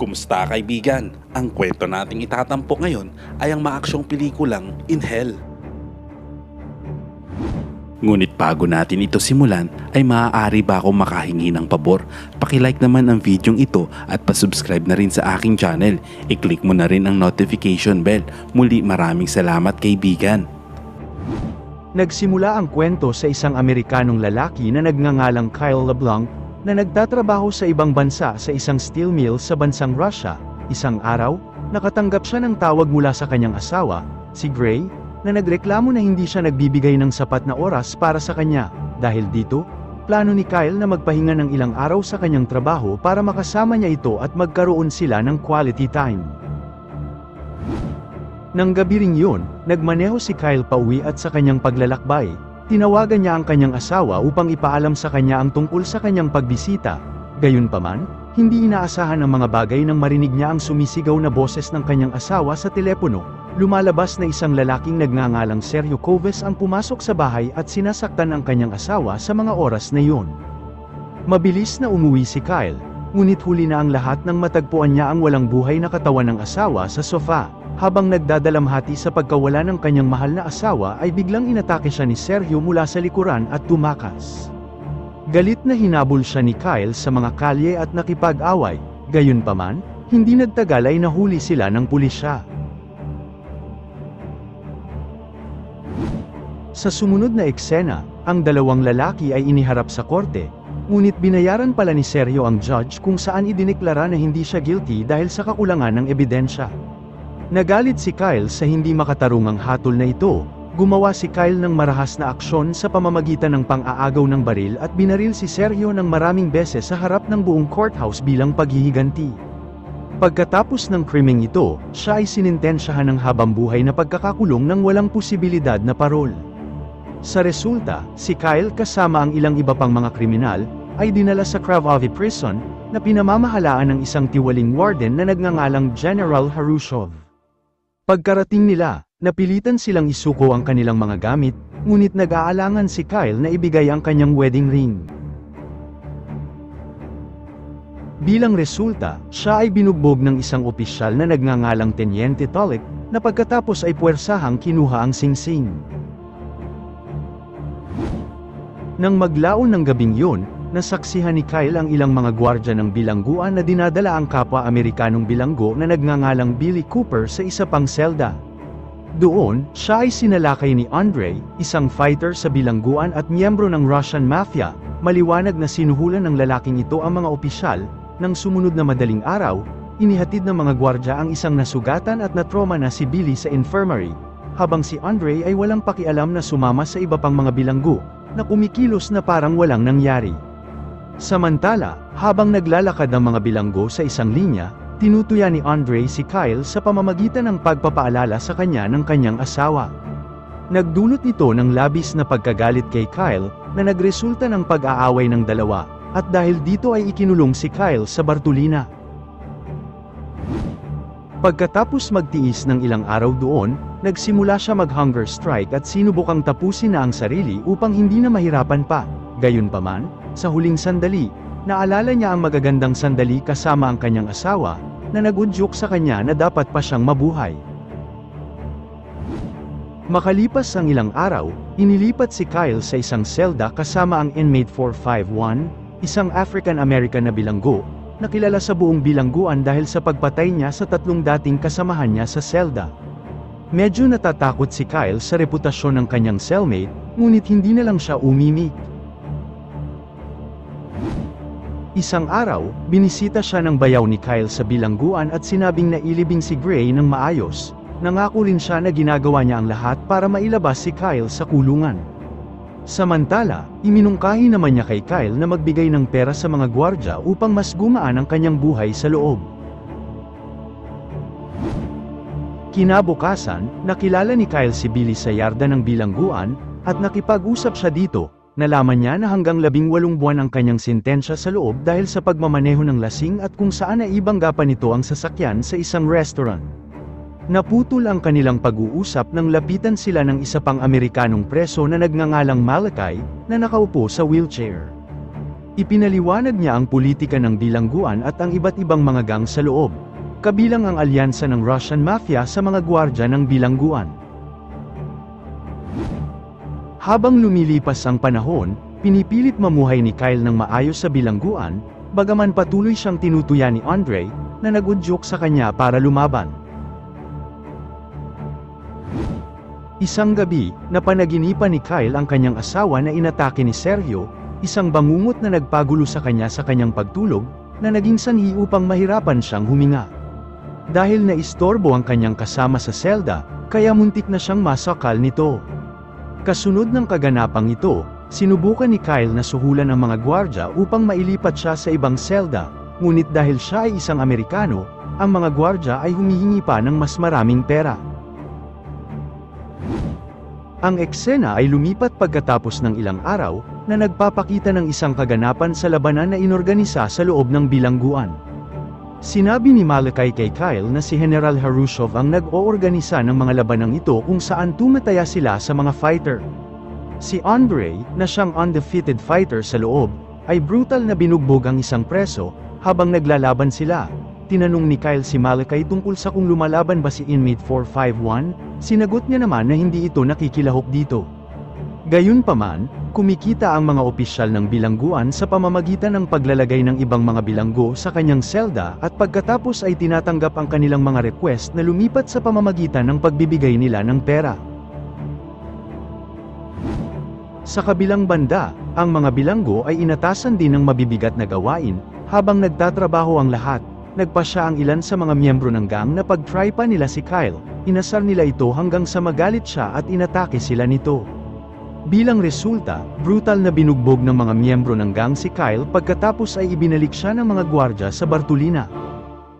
Kumusta kaibigan? Ang kwento nating itatampok ngayon ay ang maaksyong pelikulang In Hell. Ngunit bago natin ito simulan ay maaari ba akong makahingi ng pabor? Pakilike naman ang videong ito at pasubscribe na rin sa aking channel. I-click mo na rin ang notification bell. Muli maraming salamat kaibigan. Nagsimula ang kwento sa isang Amerikanong lalaki na nagngangalang Kyle LeBlanc na nagtatrabaho sa ibang bansa sa isang steel mill sa bansang Russia. Isang araw, nakatanggap siya ng tawag mula sa kanyang asawa, si Gray, na nagreklamo na hindi siya nagbibigay ng sapat na oras para sa kanya. Dahil dito, plano ni Kyle na magpahinga ng ilang araw sa kanyang trabaho para makasama niya ito at magkaroon sila ng quality time. Nang gabi ring yun, nagmaneho si Kyle pauwi at sa kanyang paglalakbay, tinawagan niya ang kanyang asawa upang ipaalam sa kanya ang tungkol sa kanyang pagbisita. Gayunpaman, hindi inaasahan ang mga bagay nang marinig niya ang sumisigaw na boses ng kanyang asawa sa telepono. Lumalabas na isang lalaking nagngangalang Sergio Coves ang pumasok sa bahay at sinasaktan ang kanyang asawa sa mga oras na iyon. Mabilis na umuwi si Kyle, ngunit huli na ang lahat nang matagpuan niya ang walang buhay na katawan ng asawa sa sofa. Habang nagdadalamhati sa pagkawala ng kanyang mahal na asawa ay biglang inatake siya ni Sergio mula sa likuran at tumakas. Galit na hinabol siya ni Kyle sa mga kalye at nakipag-away, gayunpaman, hindi nagtagal ay nahuli sila ng pulisya. Sa sumunod na eksena, ang dalawang lalaki ay iniharap sa korte, ngunit binayaran pala ni Sergio ang judge kung saan idineklara na hindi siya guilty dahil sa kakulangan ng ebidensya. Nagalit si Kyle sa hindi makatarungang hatol na ito, gumawa si Kyle ng marahas na aksyon sa pamamagitan ng pang-aagaw ng baril at binaril si Sergio ng maraming beses sa harap ng buong courthouse bilang paghihiganti. Pagkatapos ng krimeng ito, siya ay sinintensyahan ng habambuhay na pagkakakulong ng walang posibilidad na parol. Sa resulta, si Kyle kasama ang ilang iba pang mga kriminal, ay dinala sa Krvavy Prison, na pinamamahalaan ng isang tiwaling warden na nagngangalang General Harushov. Pagkarating nila, napilitan silang isuko ang kanilang mga gamit, ngunit nag-aalangan si Kyle na ibigay ang kanyang wedding ring. Bilang resulta, siya ay binugbog ng isang opisyal na nagngangalang Teniente Tolik, na pagkatapos ay puwersahang kinuha ang singsing. Nang maglaon ng gabing yun, nasaksihan ni Kyle ang ilang mga gwardya ng bilangguan na dinadala ang kapwa Amerikanong bilanggo na nagngangalang Billy Cooper sa isa pang selda. Doon, siya ay sinalakay ni Andrei, isang fighter sa bilangguan at miyembro ng Russian Mafia. Maliwanag na sinuhulan ng lalaking ito ang mga opisyal. Nang sumunod na madaling araw, inihatid ng mga gwardya ang isang nasugatan at natroma na si Billy sa infirmary, habang si Andrei ay walang pakialam na sumama sa iba pang mga bilanggo, na kumikilos na parang walang nangyari. Samantala, habang naglalakad ang mga bilanggo sa isang linya, tinutuya ni Andrei si Kyle sa pamamagitan ng pagpapaalala sa kanya ng kanyang asawa. Nagdulot nito ng labis na pagkagalit kay Kyle, na nagresulta ng pag-aaway ng dalawa, at dahil dito ay ikinulong si Kyle sa Bartolina. Pagkatapos magtiis ng ilang araw doon, nagsimula siya mag-hunger strike at sinubukang tapusin na ang sarili upang hindi na mahirapan pa. Gayunpaman, sa huling sandali, naalala niya ang magagandang sandali kasama ang kanyang asawa, na nag-udyok sa kanya na dapat pa siyang mabuhay. Makalipas ang ilang araw, inilipat si Kyle sa isang selda kasama ang inmate 451, isang African-American na bilanggo, na kilala sa buong bilangguan dahil sa pagpatay niya sa tatlong dating kasamahan niya sa selda. Medyo natatakot si Kyle sa reputasyon ng kanyang cellmate, ngunit hindi na lang siya umimik. Isang araw, binisita siya ng bayaw ni Kyle sa bilangguan at sinabing nailibing si Gray ng maayos. Nangako rin siya na ginagawa niya ang lahat para mailabas si Kyle sa kulungan. Samantala, iminungkahi naman niya kay Kyle na magbigay ng pera sa mga gwardya upang mas gumaan ang kanyang buhay sa loob. Kinabukasan, nakilala ni Kyle si Billy sa yarda ng bilangguan, at nakipag-usap siya dito. Nalaman niya na hanggang 18 buwan ang kanyang sentensya sa loob dahil sa pagmamaneho ng lasing at kung saan naibanggapan nito ang sasakyan sa isang restaurant. Naputol ang kanilang pag-uusap nang lapitan sila ng isa pang Amerikanong preso na nagngangalang Malachi, na nakaupo sa wheelchair. Ipinaliwanag niya ang politika ng bilangguan at ang iba't ibang mga gang sa loob, kabilang ang alyansa ng Russian Mafia sa mga gwardya ng bilangguan. Habang lumilipas ang panahon, pinipilit mamuhay ni Kyle ng maayos sa bilangguan, bagaman patuloy siyang tinutuya ni Andre, na nag-udyok sa kanya para lumaban. Isang gabi, napanaginipan ni Kyle ang kanyang asawa na inatake ni Sergio, isang bangungot na nagpagulo sa kanyang pagtulog, na naging sanhi upang mahirapan siyang huminga. Dahil naistorbo ang kanyang kasama sa selda, kaya muntik na siyang masakal nito. Kasunod ng kaganapang ito, sinubukan ni Kyle na suhulan ang mga gwardya upang mailipat siya sa ibang selda, ngunit dahil siya ay isang Amerikano, ang mga gwardya ay humihingi pa ng mas maraming pera. Ang eksena ay lumipat pagkatapos ng ilang araw, na nagpapakita ng isang kaganapan sa labanan na inorganisa sa loob ng bilangguan. Sinabi ni Malachi kay Kyle na si General Harushov ang nag-oorganisa ng mga labanang ito kung saan tumataya sila sa mga fighter. Si Andre, na siyang undefeated fighter sa loob, ay brutal na binugbog ang isang preso, habang naglalaban sila. Tinanong ni Kyle si Malachi tungkol sa kung lumalaban ba si Inmate 451, sinagot niya naman na hindi ito nakikilahok dito. Gayunpaman, kumikita ang mga opisyal ng bilangguan sa pamamagitan ng paglalagay ng ibang mga bilanggo sa kanyang selda at pagkatapos ay tinatanggap ang kanilang mga request na lumipat sa pamamagitan ng pagbibigay nila ng pera. Sa kabilang banda, ang mga bilanggo ay inatasan din ng mabibigat na gawain, habang nagtatrabaho ang lahat. Nagpasya ang ilan sa mga miyembro ng gang na pag-try pa nila si Kyle, inasar nila ito hanggang sa magalit siya at inatake sila nito. Bilang resulta, brutal na binugbog ng mga miyembro ng gang si Kyle pagkatapos ay ibinalik siya ng mga gwardya sa Bartolina.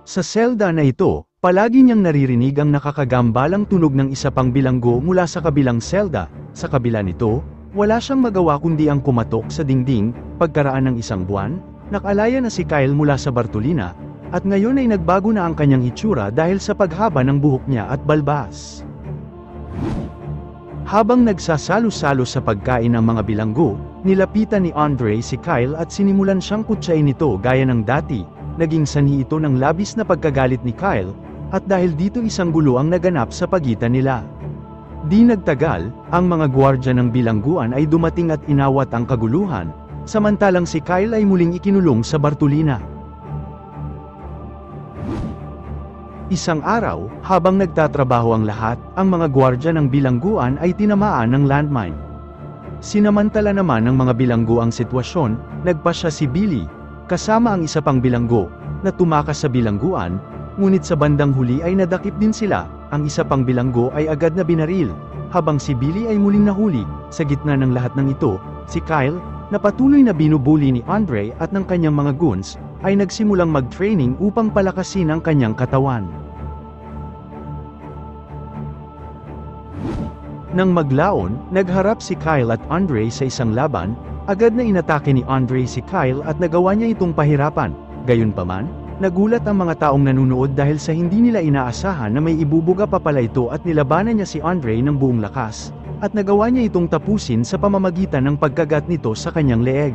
Sa selda na ito, palagi niyang naririnig ang nakakagambalang tunog ng isa pang bilanggo mula sa kabilang selda. Sa kabila nito, wala siyang magawa kundi ang kumatok sa dingding. Pagkaraan ng isang buwan, nakalaya na si Kyle mula sa Bartolina, at ngayon ay nagbago na ang kanyang hitsura dahil sa paghaba ng buhok niya at balbas. Habang nagsasalo-salo sa pagkain ng mga bilanggo, nilapitan ni Andre si Kyle at sinimulan siyang kutsain nito gaya ng dati. Naging sanhi ito ng labis na pagkagalit ni Kyle, at dahil dito isang gulo ang naganap sa pagitan nila. Di nagtagal, ang mga gwardya ng bilangguan ay dumating at inawat ang kaguluhan, samantalang si Kyle ay muling ikinulong sa Bartolina. Isang araw, habang nagtatrabaho ang lahat, ang mga gwardya ng bilangguan ay tinamaan ng landmine. Sinamantala naman ng mga bilanggo ang sitwasyon, nagpasya si Billy, kasama ang isa pang bilanggo, na tumakas sa bilangguan, ngunit sa bandang huli ay nadakip din sila. Ang isa pang bilanggo ay agad na binaril, habang si Billy ay muling nahuli. Sa gitna ng lahat ng ito, si Kyle, na patuloy na binubuli ni Andre at ng kanyang mga goons, ay nagsimulang mag-training upang palakasin ang kanyang katawan. Nang maglaon, nagharap si Kyle at Andre sa isang laban, agad na inatake ni Andre si Kyle at nagawa niya itong pahirapan. Gayunpaman, nagulat ang mga taong nanunood dahil sa hindi nila inaasahan na may ibubuga pa pala ito at nilabanan niya si Andre ng buong lakas, at nagawa niya itong tapusin sa pamamagitan ng pagkagat nito sa kanyang leeg.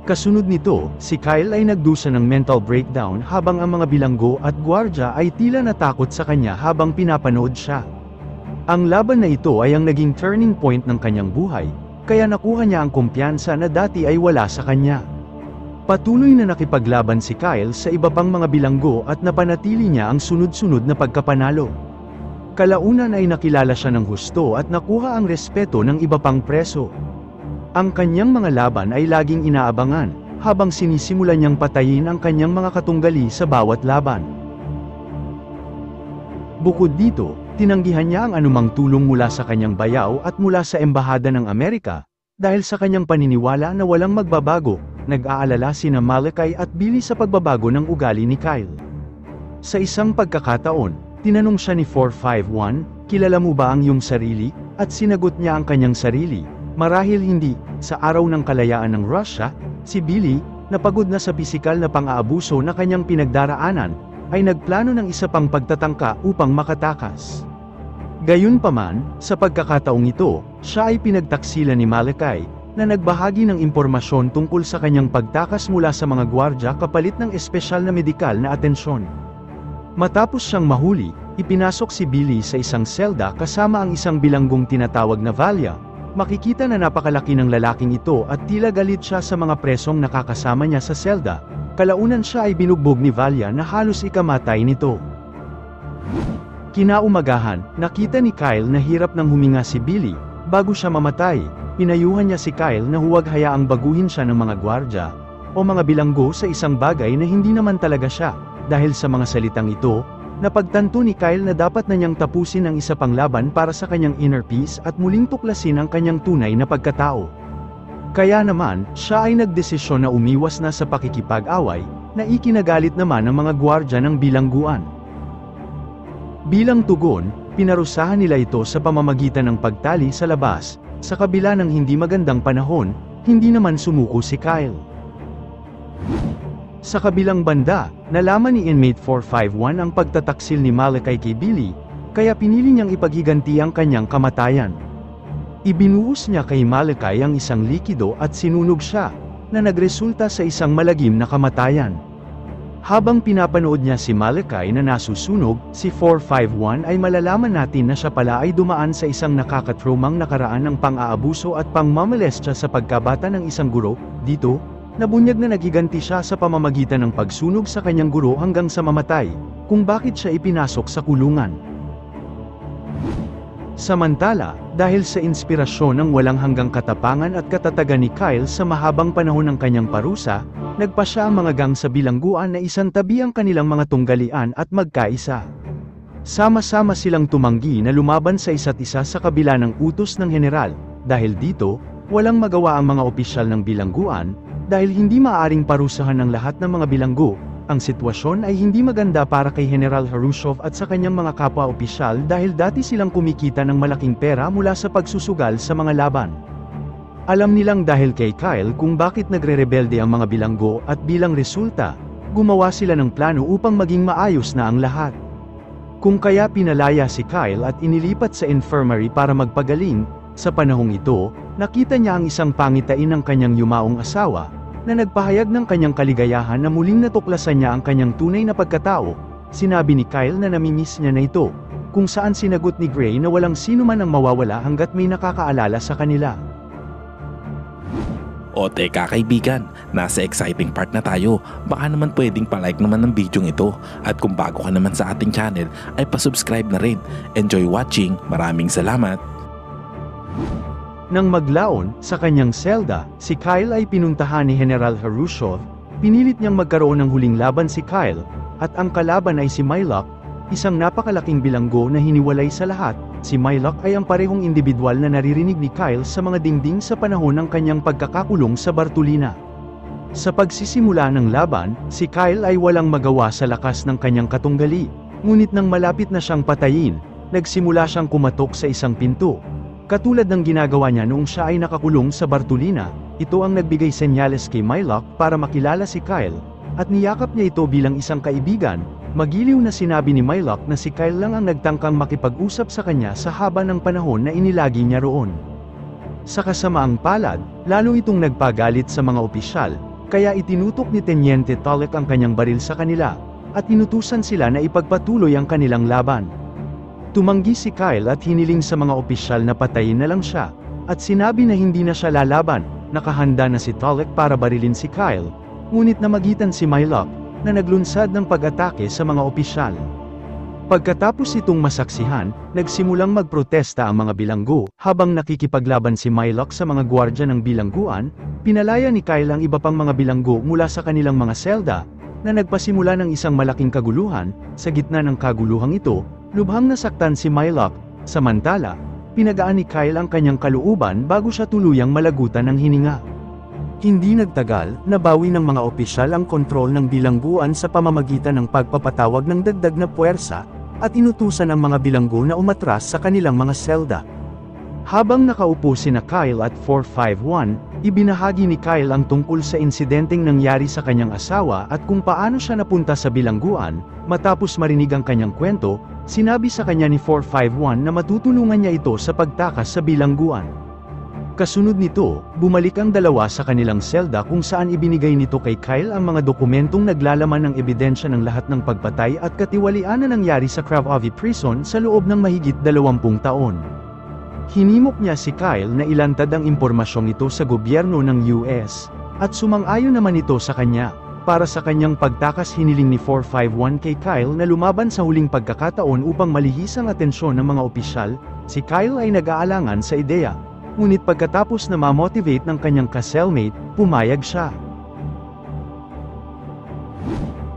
Kasunod nito, si Kyle ay nagdusa ng mental breakdown habang ang mga bilanggo at gwardya ay tila natakot sa kanya habang pinapanood siya. Ang laban na ito ay ang naging turning point ng kanyang buhay, kaya nakuha niya ang kumpiyansa na dati ay wala sa kanya. Patuloy na nakipaglaban si Kyle sa iba pang mga bilanggo at napanatili niya ang sunod-sunod na pagkapanalo. Kalaunan ay nakilala siya ng husto at nakuha ang respeto ng iba pang preso. Ang kanyang mga laban ay laging inaabangan, habang sinisimulan niyang patayin ang kanyang mga katunggali sa bawat laban. Bukod dito, tinanggihan niya ang anumang tulong mula sa kanyang bayaw at mula sa Embahada ng Amerika, dahil sa kanyang paniniwala na walang magbabago. Nag-aalala sina Malachi at Billy sa pagbabago ng ugali ni Kyle. Sa isang pagkakataon, tinanong siya ni 451, "Kilala mo ba ang iyong sarili?" At sinagot niya ang kanyang sarili. Marahil hindi. Sa araw ng kalayaan ng Russia, si Billy, napagod na sa pisikal na pang-aabuso na kanyang pinagdaraanan, ay nagplano ng isa pang pagtatangka upang makatakas. Gayunpaman, sa pagkakataong ito, siya ay pinagtaksilan ni Malachi, na nagbahagi ng impormasyon tungkol sa kanyang pagtakas mula sa mga gwardya kapalit ng espesyal na medikal na atensyon. Matapos siyang mahuli, ipinasok si Billy sa isang selda kasama ang isang bilanggong tinatawag na Valia. Makikita na napakalaki ng lalaking ito at tila galit siya sa mga presong nakakasama niya sa selda. Kalaunan siya ay binugbog ni Valia na halos ikamatay nito. Kinaumagahan, nakita ni Kyle na hirap nang huminga si Billy. Bago siya mamatay, pinayuhan niya si Kyle na huwag hayaang baguhin siya ng mga gwardya o mga bilanggo sa isang bagay na hindi naman talaga siya. Dahil sa mga salitang ito, napagtanto ni Kyle na dapat na niyang tapusin ang isa pang laban para sa kanyang inner peace at muling tuklasin ang kanyang tunay na pagkatao. Kaya naman, siya ay nagdesisyon na umiwas na sa pakikipag-away, na ikinagalit naman ng mga gwardya ng bilangguan. Bilang tugon, pinarusahan nila ito sa pamamagitan ng pagtali sa labas. Sa kabila ng hindi magandang panahon, hindi naman sumuko si Kyle. Sa kabilang banda, nalaman ni Inmate 451 ang pagtataksil ni Malachi kay Billy, kaya pinili niyang ipaghiganti ang kanyang kamatayan. Ibinuhos niya kay Malachi ang isang likido at sinunog siya, na nagresulta sa isang malagim na kamatayan. Habang pinapanood niya si Malachi na nasusunog, si 451 ay malalaman natin na siya pala ay dumaan sa isang nakakatrumang nakaraan ng pang-aabuso at pangmamolestya sa pagkabata ng isang guro. Dito, nabunyag na naghiganti siya sa pamamagitan ng pagsunog sa kanyang guro hanggang sa mamatay, kung bakit siya ipinasok sa kulungan. Samantala, dahil sa inspirasyon ng walang hanggang katapangan at katatagan ni Kyle sa mahabang panahon ng kanyang parusa, nagpa siya ang mga gang sa bilangguan na isantabi ang kanilang mga tunggalian at magkaisa. Sama-sama silang tumanggi na lumaban sa isa't isa sa kabila ng utos ng general. Dahil dito, walang magawa ang mga opisyal ng bilangguan, dahil hindi maaaring parusahan ng lahat ng mga bilanggo. Ang sitwasyon ay hindi maganda para kay General Harushov at sa kanyang mga kapwa-opisyal dahil dati silang kumikita ng malaking pera mula sa pagsusugal sa mga laban. Alam nilang dahil kay Kyle kung bakit nagre-rebelde ang mga bilanggo at bilang resulta, gumawa sila ng plano upang maging maayos na ang lahat. Kung kaya pinalaya si Kyle at inilipat sa infirmary para magpagaling, sa panahong ito, nakita niya ang isang pangitain ng kanyang yumaong asawa, na nagpahayag ng kanyang kaligayahan na muling natuklasan niya ang kanyang tunay na pagkatao. Sinabi ni Kyle na namimiss niya na ito, kung saan sinagot ni Gray na walang sino man ang mawawala hanggat may nakakaalala sa kanila. O teka kaibigan, nasa exciting part na tayo. Baka naman pwedeng palike naman ng video ito. At kung bago ka naman sa ating channel, ay pasubscribe na rin. Enjoy watching, maraming salamat! Nang maglaon, sa kanyang selda, si Kyle ay pinuntahan ni General Harushov. Pinilit niyang magkaroon ng huling laban si Kyle, at ang kalaban ay si Mylok, isang napakalaking bilanggo na hiniwalay sa lahat. Si Mylok ay ang parehong individual na naririnig ni Kyle sa mga dingding sa panahon ng kanyang pagkakakulong sa Bartolina. Sa pagsisimula ng laban, si Kyle ay walang magawa sa lakas ng kanyang katunggali, ngunit nang malapit na siyang patayin, nagsimula siyang kumatok sa isang pinto. Katulad ng ginagawa niya noong siya ay nakakulong sa Bartolina, ito ang nagbigay senyales kay Mylok para makilala si Kyle, at niyakap niya ito bilang isang kaibigan. Magiliw na sinabi ni Mylok na si Kyle lang ang nagtangkang makipag-usap sa kanya sa haba ng panahon na inilagi niya roon. Sa kasamaang palad, lalo itong nagpagalit sa mga opisyal, kaya itinutok ni Teniente Tolek ang kanyang baril sa kanila, at inutusan sila na ipagpatuloy ang kanilang laban. Tumanggi si Kyle at hiniling sa mga opisyal na patayin na lang siya, at sinabi na hindi na siya lalaban. Nakahanda na si Tolek para barilin si Kyle, ngunit namagitan si Mylok, na naglunsad ng pag-atake sa mga opisyal. Pagkatapos itong masaksihan, nagsimulang magprotesta ang mga bilanggo. Habang nakikipaglaban si Mylok sa mga gwardya ng bilangguan, pinalaya ni Kyle ang iba pang mga bilanggo mula sa kanilang mga selda, na nagpasimula ng isang malaking kaguluhan. Sa gitna ng kaguluhang ito, lubhang nasaktan si Mylok. Samantala, pinagaan ni Kyle ang kanyang kalooban bago siya tuluyang malagutan ng hininga. Hindi nagtagal, nabawi ng mga opisyal ang kontrol ng bilangguan sa pamamagitan ng pagpapatawag ng dagdag na puwersa, at inutusan ang mga bilanggo na umatras sa kanilang mga selda. Habang nakaupo sina Kyle at 451, ibinahagi ni Kyle ang tungkol sa insidenteng nangyari sa kanyang asawa at kung paano siya napunta sa bilangguan. Matapos marinig ang kanyang kwento, sinabi sa kanya ni 451 na matutulungan niya ito sa pagtakas sa bilangguan. Kasunod nito, bumalik ang dalawa sa kanilang selda kung saan ibinigay nito kay Kyle ang mga dokumentong naglalaman ng ebidensya ng lahat ng pagpatay at katiwalian na nangyari sa Cravovi Prison sa loob ng mahigit 20 taon. Hinimok niya si Kyle na ilantad ang impormasyong ito sa gobyerno ng US, at sumang-ayon naman ito sa kanya. Para sa kanyang pagtakas hiniling ni 451 kay Kyle na lumaban sa huling pagkakataon upang malihis ang atensyon ng mga opisyal. Si Kyle ay nag-aalangan sa ideya. Ngunit pagkatapos na ma-motivate ng kanyang ka-cellmate, pumayag siya.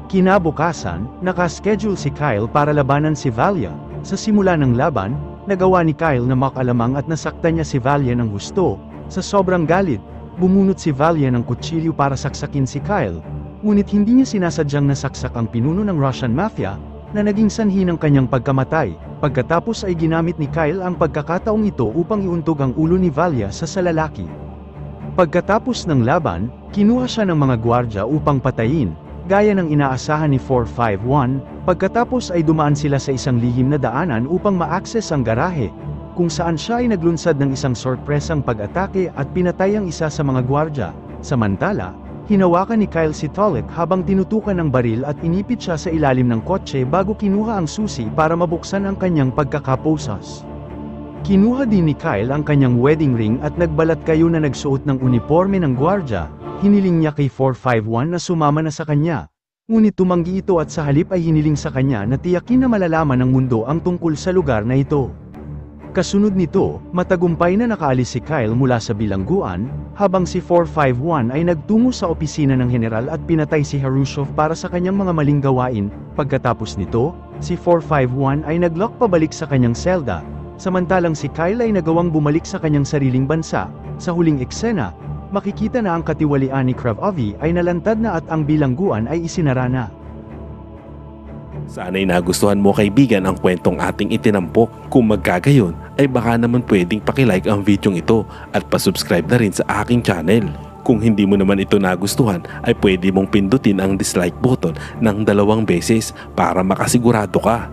Kinabukasan, nakaschedule si Kyle para labanan si Valia. Sa simula ng laban, nagawa ni Kyle na makalamang at nasaktan niya si Valia ng husto. Sa sobrang galit, bumunot si Valia ng kutsilyo para saksakin si Kyle. Ngunit hindi niya sinasadyang nasaksak ang pinuno ng Russian Mafia, na naging sanhi ng kanyang pagkamatay. Pagkatapos ay ginamit ni Kyle ang pagkakataong ito upang iuntog ang ulo ni Valia sa salalaki. Pagkatapos ng laban, kinuha siya ng mga gwardya upang patayin, gaya ng inaasahan ni 451, pagkatapos ay dumaan sila sa isang lihim na daanan upang ma-access ang garahe, kung saan siya ay naglunsad ng isang sorpresang pag-atake at pinatay ang isa sa mga gwardya. Samantala, hinawakan ni Kyle si Tollett habang tinutukan ng baril at inipit siya sa ilalim ng kotse bago kinuha ang susi para mabuksan ang kanyang pagkakaposas. Kinuha din ni Kyle ang kanyang wedding ring at nagbalat kayo na nagsuot ng uniforme ng gwardya. Hiniling niya kay 451 na sumama na sa kanya. Ngunit tumanggi ito at sa halip ay hiniling sa kanya na tiyakin na malalaman ng mundo ang tungkol sa lugar na ito. Kasunod nito, matagumpay na nakaalis si Kyle mula sa bilangguan, habang si 451 ay nagtungo sa opisina ng general at pinatay si Harushov para sa kanyang mga maling gawain. Pagkatapos nito, si 451 ay naglock pabalik sa kanyang selda, samantalang si Kyle ay nagawang bumalik sa kanyang sariling bansa. Sa huling eksena, makikita na ang katiwalian ni Cravovi ay nalantad na at ang bilangguan ay isinara na. Sana'y nagustuhan mo kaibigan ang kwentong ating itinampok. Kung magkagayon, ay baka naman pwedeng pakilike ang video ito at pasubscribe na rin sa aking channel. Kung hindi mo naman ito nagustuhan, ay pwede mong pindutin ang dislike button ng 2 beses para makasigurado ka.